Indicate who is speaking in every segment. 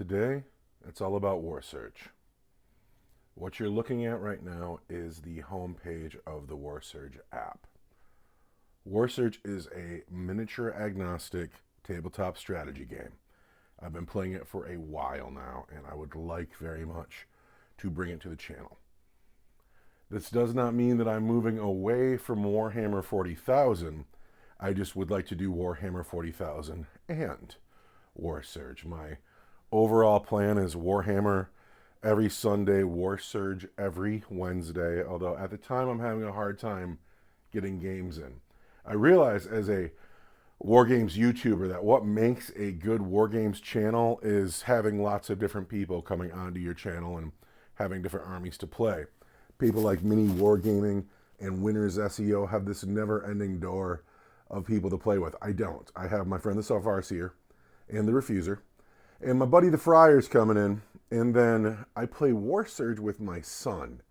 Speaker 1: Today, it's all about Warsurge. What you're looking at right now is the homepage of the Warsurge app. Warsurge is a miniature agnostic tabletop strategy game. I've been playing it for a while now, and I would like very much to bring it to the channel. This does not mean that I'm moving away from Warhammer 40,000. I just would like to do Warhammer 40,000 and Warsurge. My overall plan is Warhammer every Sunday, Warsurge every Wednesday, although at the time I'm having a hard time getting games in. I realize as a Wargames YouTuber that what makes a good Wargames channel is having lots of different people coming onto your channel and having different armies to play. People like Mini Wargaming and Winners SEO have this never-ending door of people to play with. I don't. I have my friend the Farseer and the Refuser, and my buddy the Friar's coming in, and then I play Warsurge with my son.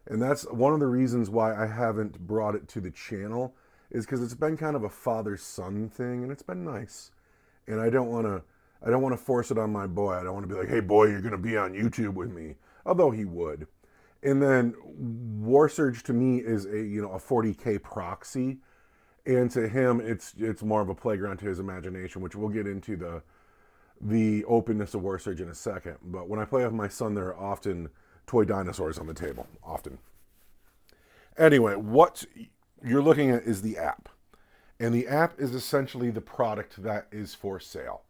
Speaker 1: And that's one of the reasons why I haven't brought it to the channel, is because it's been kind of a father-son thing, and it's been nice. And I don't want to force it on my boy. I don't want to be like, hey boy, you're going to be on YouTube with me, although he would. And then Warsurge to me is a 40K proxy, and to him it's more of a playground to his imagination, which we'll get into the openness of Warsurge in a second. But when I play with my son, there are often toy dinosaurs on the table, often. Anyway, what you're looking at is the app. And the app is essentially the product that is for sale.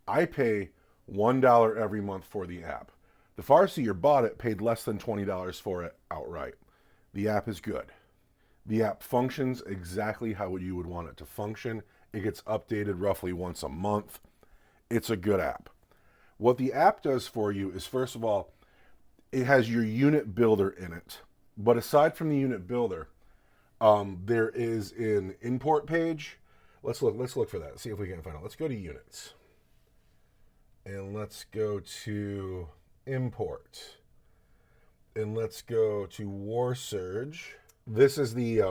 Speaker 1: I pay $1 every month for the app. The Farseer bought it, paid less than $20 for it outright. The app is good. The app functions exactly how you would want it to function. It gets updated roughly once a month. It's a good app. What the app does for you is, first of all, it has your unit builder in it. But aside from the unit builder, there is an import page. Let's look for that. See if we can find it. Let's go to units. And let's go to import. And let's go to Warsurge. This is the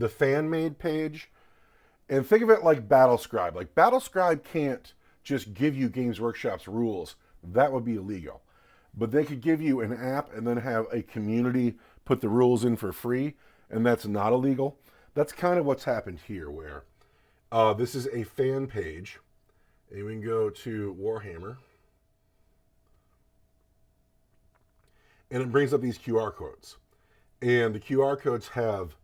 Speaker 1: fan-made page. And think of it like Battlescribe. Like Battlescribe can't just give you Games Workshop's rules. That would be illegal. But they could give you an app and then have a community put the rules in for free, and that's not illegal. That's kind of what's happened here, where this is a fan page, and we can go to Warhammer, and it brings up these QR codes. And the QR codes have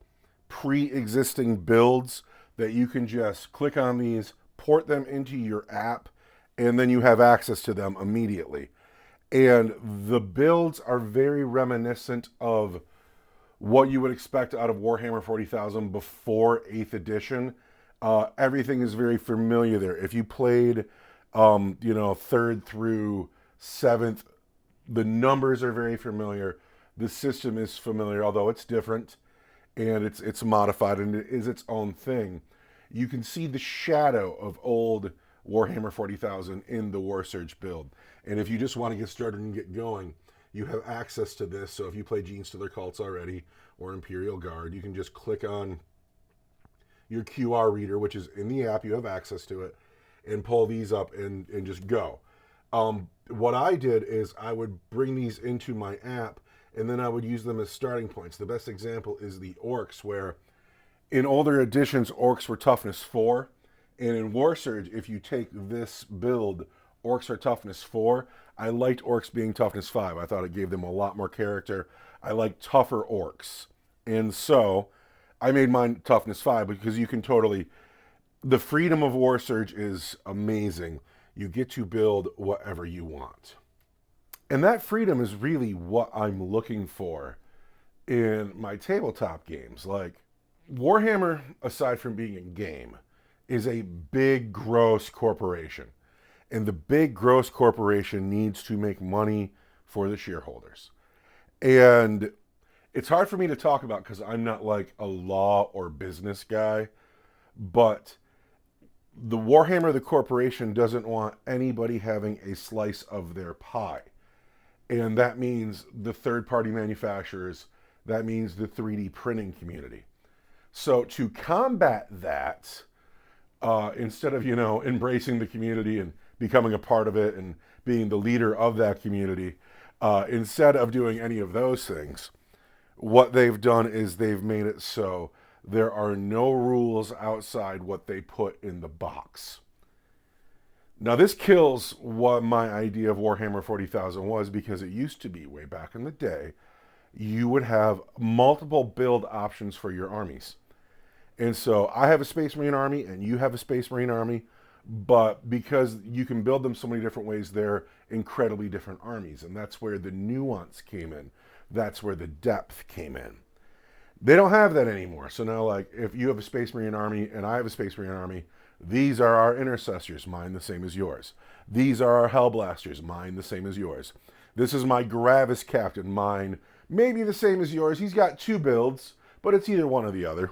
Speaker 1: pre-existing builds that you can just click on these, port them into your app, and then you have access to them immediately. And the builds are very reminiscent of what you would expect out of Warhammer 40,000 before 8th edition. Everything is very familiar there. If you played, 3rd through 7th, the numbers are very familiar. The system is familiar, although it's different, and it's modified, and it is its own thing. You can see the shadow of old Warhammer 40,000 in the Warsurge build. And if you just want to get started and get going, you have access to this. So if you play Genestealer Cults already or Imperial Guard, you can just click on your QR reader, which is in the app. You have access to it, and pull these up and just go. What I did is I would bring these into my app, and then I would use them as starting points. The best example is the Orcs, where in older editions, Orcs were toughness 4. And in Warsurge, if you take this build, Orcs are toughness 4. I liked Orcs being toughness 5. I thought it gave them a lot more character. I like tougher Orcs. And so I made mine toughness 5 because you can totally... The freedom of Warsurge is amazing. You get to build whatever you want. And that freedom is really what I'm looking for in my tabletop games. Like, Warhammer, aside from being a game, is a big, gross corporation. And the big, gross corporation needs to make money for the shareholders. And it's hard for me to talk about because I'm not like a law or business guy, but the Warhammer, the corporation, doesn't want anybody having a slice of their pie. And that means the third-party manufacturers, that means the 3D printing community. So to combat that, instead of, embracing the community and becoming a part of it and being the leader of that community. Instead of doing any of those things, what they've done is they've made it so there are no rules outside what they put in the box. Now, this kills what my idea of Warhammer 40,000 was, because it used to be, way back in the day, you would have multiple build options for your armies. And so I have a Space Marine army and you have a Space Marine army, but because you can build them so many different ways, they're incredibly different armies. And that's where the nuance came in. That's where the depth came in. They don't have that anymore. So now, like, if you have a Space Marine army and I have a Space Marine army, these are our intercessors, mine the same as yours. These are our Hellblasters, mine the same as yours. This is my Gravis captain, mine maybe the same as yours. He's got 2 builds, but it's either one or the other.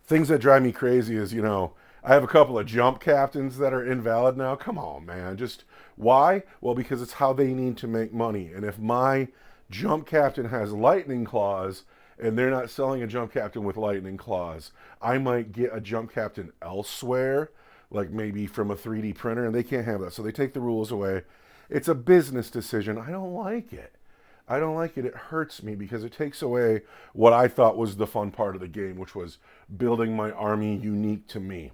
Speaker 1: Things that drive me crazy is, I have a couple of jump captains that are invalid now. Come on, man. Just why? Well, because it's how they need to make money. And if my jump captain has lightning claws and they're not selling a jump captain with lightning claws, I might get a jump captain elsewhere, like maybe from a 3D printer, and they can't have that. So they take the rules away. It's a business decision. I don't like it. I don't like it. It hurts me because it takes away what I thought was the fun part of the game, which was building my army unique to me.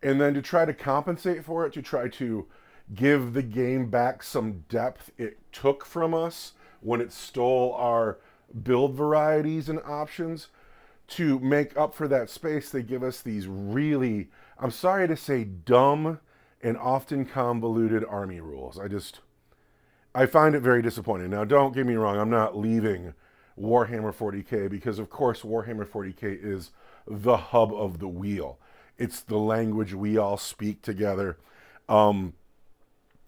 Speaker 1: And then to try to compensate for it, to try to give the game back some depth it took from us when it stole our build varieties and options, to make up for that space, they give us these really, I'm sorry to say, dumb and often convoluted army rules. I find it very disappointing. Now, don't get me wrong, I'm not leaving Warhammer 40K, because of course Warhammer 40K is the hub of the wheel. It's the language we all speak together.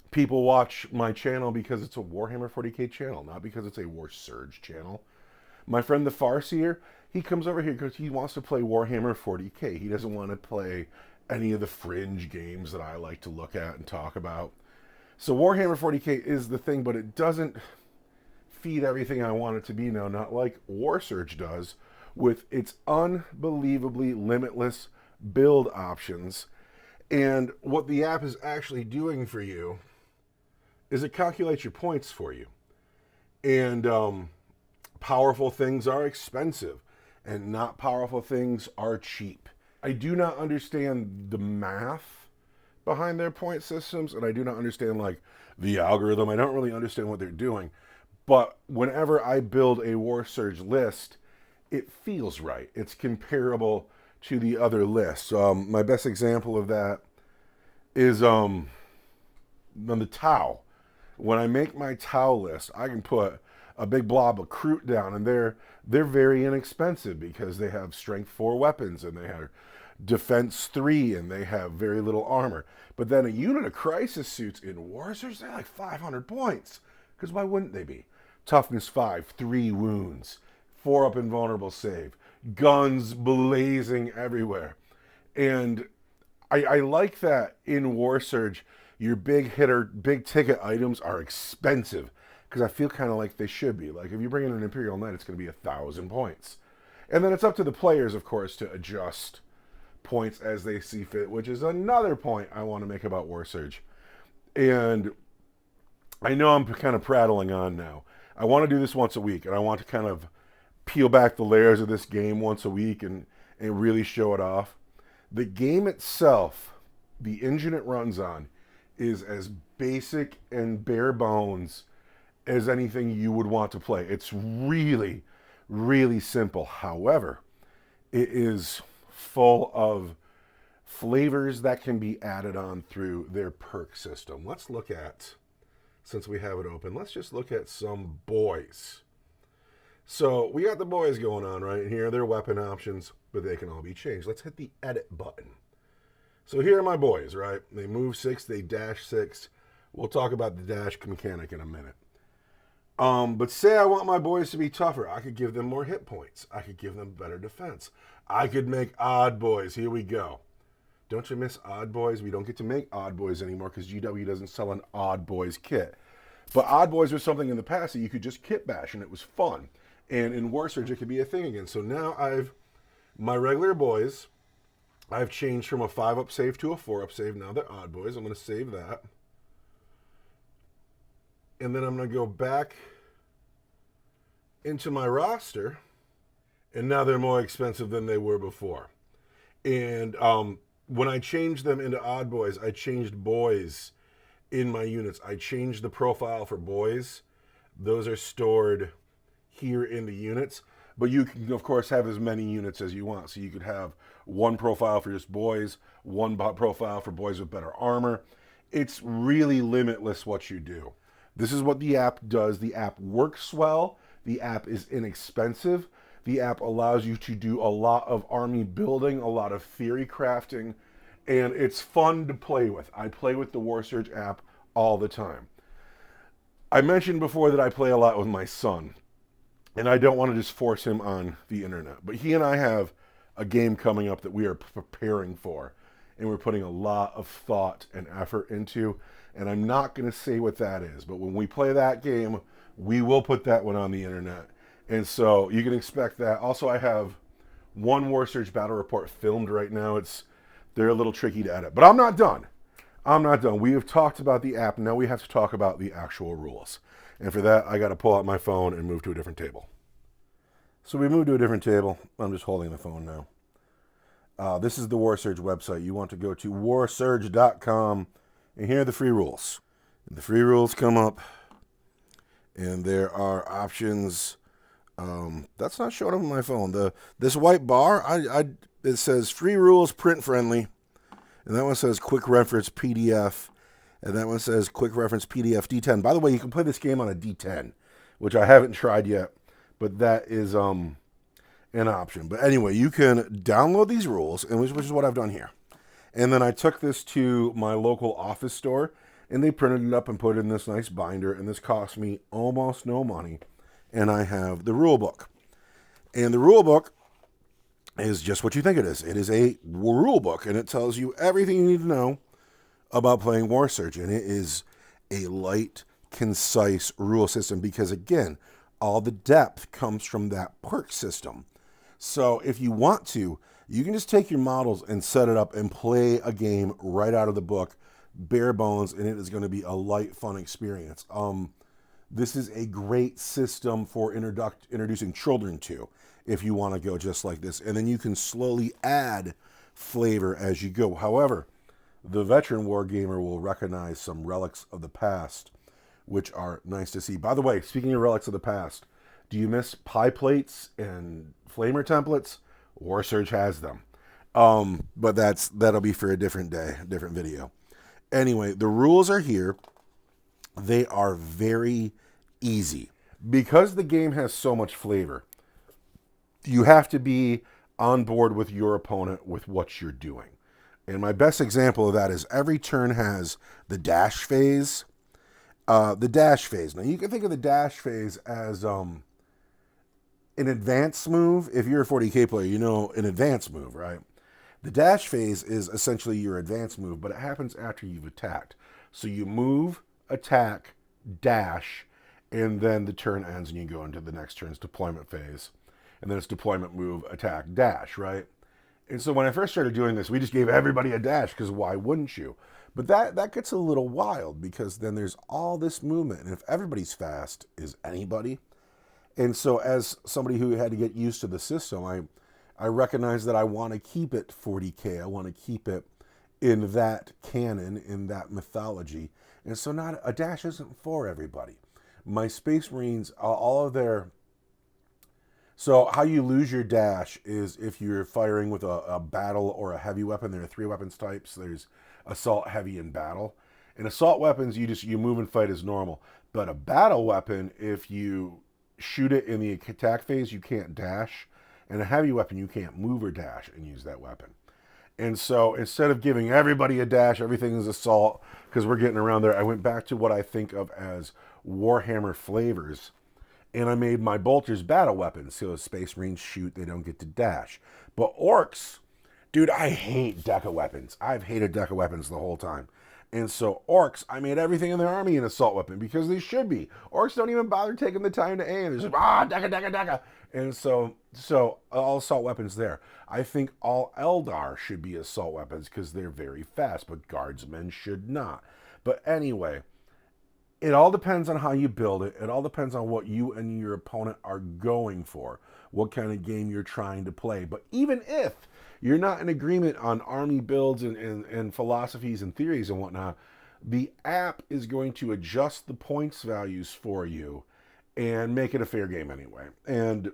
Speaker 1: People watch my channel because it's a Warhammer 40K channel, not because it's a Warsurge channel. My friend the Farseer, he comes over here because he wants to play Warhammer 40K. He doesn't want to play any of the fringe games that I like to look at and talk about. So Warhammer 40K is the thing, but it doesn't feed everything I want it to be now, not like Warsurge does, with its unbelievably limitless build options. And what the app is actually doing for you is it calculates your points for you. And powerful things are expensive, and not powerful things are cheap. I do not understand the math behind their point systems, and I do not understand like the algorithm. I don't really understand what they're doing. But whenever I build a Warsurge list, it feels right. It's comparable to the other lists. My best example of that is on the Tau. When I make my Tau list, I can put a big blob of Kroot down, and they're very inexpensive because they have strength 4 weapons and they have defense 3 and they have very little armor. But then a unit of crisis suits in Warsurge, they're like 500 points. Because why wouldn't they be? Toughness 5, 3 wounds, 4 up invulnerable save, guns blazing everywhere. And I like that in Warsurge, your big hitter, big ticket items are expensive, because I feel kind of like they should be. Like if you bring in an Imperial Knight, it's going to be 1,000 points. And then it's up to the players, of course, to adjust points as they see fit, which is another point I want to make about Warsurge. And I know I'm kind of prattling on now. I want to do this once a week, and I want to kind of peel back the layers of this game once a week and really show it off. The game itself, the engine it runs on, is as basic and bare bones as anything you would want to play. It's really, really simple. However, it is full of flavors that can be added on through their perk system. Let's look at, since we have it open, let's just look at some boys. So we got the boys going on right here. They're weapon options, but they can all be changed. Let's hit the edit button. So here are my boys, right? They move 6, they dash 6. We'll talk about the dash mechanic in a minute. But say I want my boys to be tougher. I could give them more hit points. I could give them better defense. I could make odd boys. Here we go. Don't you miss odd boys? We don't get to make odd boys anymore because GW doesn't sell an odd boys kit. But odd boys was something in the past that you could just kit bash, and it was fun. And in Warsurge, it could be a thing again. So now I've my regular boys, I've changed from a 5-up save to a 4-up save. Now they're odd boys. I'm going to save that. And then I'm going to go back into my roster. And now they're more expensive than they were before. And when I changed them into odd boys, I changed boys in my units. I changed the profile for boys. Those are stored here in the units. But you can, of course, have as many units as you want. So you could have one profile for just boys, one profile for boys with better armor. It's really limitless what you do. This is what the app does. The app works well. The app is inexpensive. The app allows you to do a lot of army building, a lot of theory crafting, and it's fun to play with. I play with the Warsurge app all the time. I mentioned before that I play a lot with my son, and I don't want to just force him on the internet. But he and I have a game coming up that we are preparing for, and we're putting a lot of thought and effort into, and I'm not going to say what that is. But when we play that game, we will put that one on the internet. And so you can expect that. Also, I have one Warsurge battle report filmed right now. They're a little tricky to edit. But I'm not done. We have talked about the app. Now we have to talk about the actual rules. And for that, I got to pull out my phone and move to a different table. So we moved to a different table. I'm just holding the phone now. This is the Warsurge website. You want to go to warsurge.com, and here are the free rules. And the free rules come up, and there are options. That's not showing up on my phone. This white bar, it says free rules, print friendly, and that one says quick reference PDF, and that one says quick reference PDF D10. By the way, you can play this game on a D10, which I haven't tried yet, but that is an option. But anyway, you can download these rules, and which is what I've done here. And then I took this to my local office store, and they printed it up and put it in this nice binder, and this cost me almost no money. And I have the rule book. And the rule book is just what you think it is. It is a rule book, and it tells you everything you need to know about playing Warsurge. And it is a light, concise rule system because, again, all the depth comes from that perk system. So if you want to, you can just take your models and set it up and play a game right out of the book, bare bones, and it is going to be a light, fun experience. This is a great system for introducing children to, if you want to go just like this. And then you can slowly add flavor as you go. However, the veteran wargamer will recognize some relics of the past, which are nice to see. By the way, speaking of relics of the past, do you miss pie plates and flamer templates? Warsurge has them. But that'll be for a different day, a different video. Anyway, the rules are here. They are very easy. Because the game has so much flavor, you have to be on board with your opponent with what you're doing. And my best example of that is every turn has the dash phase. Now, you can think of the dash phase as an advance move. If you're a 40k player, you know an advance move, right? The dash phase is essentially your advance move, but it happens after you've attacked. So you move, attack, dash, and then the turn ends and you go into the next turn's deployment phase. And then it's deployment, move, attack, dash, right? And so when I first started doing this, we just gave everybody a dash because why wouldn't you? But that gets a little wild because then there's all this movement. And if everybody's fast, is anybody? And so as somebody who had to get used to the system, I recognize that I want to keep it 40k. I want to keep it in that canon, in that mythology. And so not a dash isn't for everybody. My Space Marines, all of their... So how you lose your dash is if you're firing with a battle or a heavy weapon. There are 3 weapons types. There's assault, heavy, and battle. In assault weapons, you move and fight as normal. But a battle weapon, if you shoot it in the attack phase, you can't dash. And a heavy weapon, you can't move or dash and use that weapon. And so instead of giving everybody a dash, everything is assault, because we're getting around there, I went back to what I think of as Warhammer flavors. And I made my bolters battle weapons. So Space Marines shoot, they don't get to dash. But orcs, dude, I hate Deca weapons. I've hated Deca weapons the whole time. And so orcs, I made everything in their army an assault weapon because they should be. Orcs don't even bother taking the time to aim. They're just dagga dagga dagga. And so all assault weapons there. I think all Eldar should be assault weapons because they're very fast, but guardsmen should not. But anyway, it all depends on how you build it. It all depends on what you and your opponent are going for, what kind of game you're trying to play. But even if you're not in agreement on army builds and philosophies and theories and whatnot, the app is going to adjust the points values for you and make it a fair game anyway. And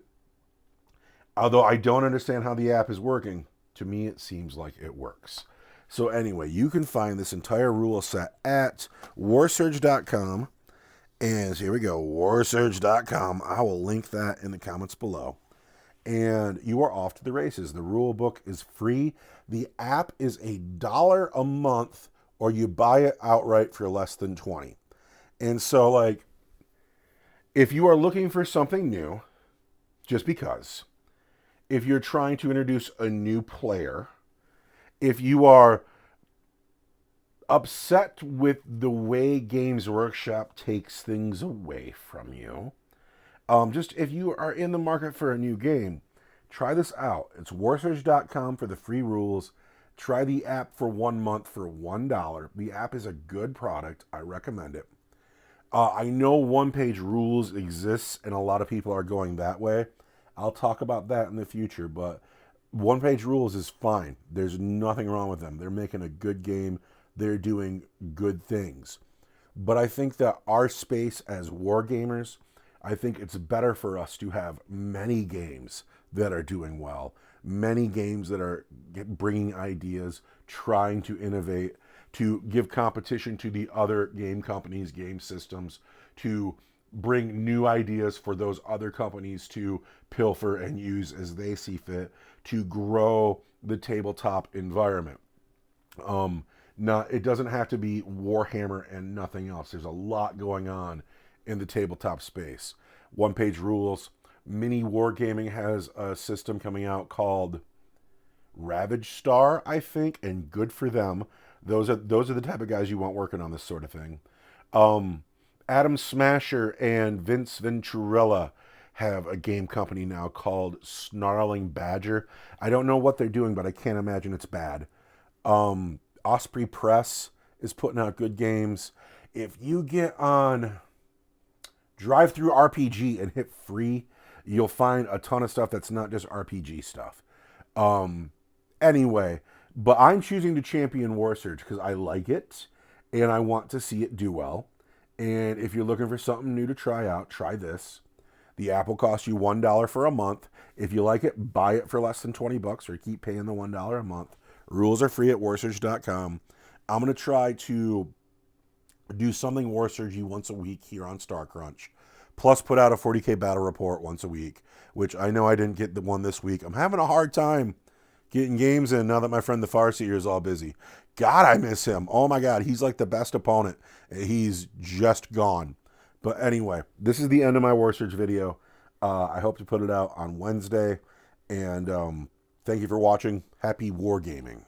Speaker 1: although I don't understand how the app is working, to me it seems like it works. So anyway, you can find this entire rule set at warsurge.com. And here we go, warsurge.com. I will link that in the comments below. And you are off to the races. The rule book is free. The app is $1 a month, or you buy it outright for less than $20. And so, like, if you are looking for something new, just because, if you're trying to introduce a new player, if you are upset with the way Games Workshop takes things away from you, just if you are in the market for a new game, try this out. It's warsurge.com for the free rules. Try the app for 1 month for $1. The app is a good product. I recommend it. I know one-page rules exists, and a lot of people are going that way. I'll talk about that in the future, but one-page rules is fine. There's nothing wrong with them. They're making a good game. They're doing good things. But I think that our space as war gamers, I think it's better for us to have many games that are doing well, many games that are bringing ideas, trying to innovate, to give competition to the other game companies, game systems, to bring new ideas for those other companies to pilfer and use as they see fit, to grow the tabletop environment. It doesn't have to be Warhammer and nothing else. There's a lot going on in the tabletop space. One-page rules. Mini Wargaming has a system coming out called Ravage Star, I think, and good for them. Those are the type of guys you want working on this sort of thing. Adam Smasher and Vince Venturella have a game company now called Snarling Badger. I don't know what they're doing, but I can't imagine it's bad. Osprey Press is putting out good games. If you get on Drive-Thru RPG and hit free, you'll find a ton of stuff that's not just RPG stuff. Anyway, but I'm choosing to champion Warsurge because I like it and I want to see it do well. And if you're looking for something new to try out, try this. The app will cost you $1 for a month. If you like it, buy it for less than $20 or keep paying the $1 a month. Rules are free at warsurge.com. I'm going to try to do something Warsurge once a week here on Star Crunch. Plus put out a 40K battle report once a week, which I know I didn't get the one this week. I'm having a hard time getting games in now that my friend the Farseer is all busy. God, I miss him. Oh my God, he's like the best opponent. He's just gone. But anyway, this is the end of my Warsurge video. I hope to put it out on Wednesday. And thank you for watching. Happy wargaming.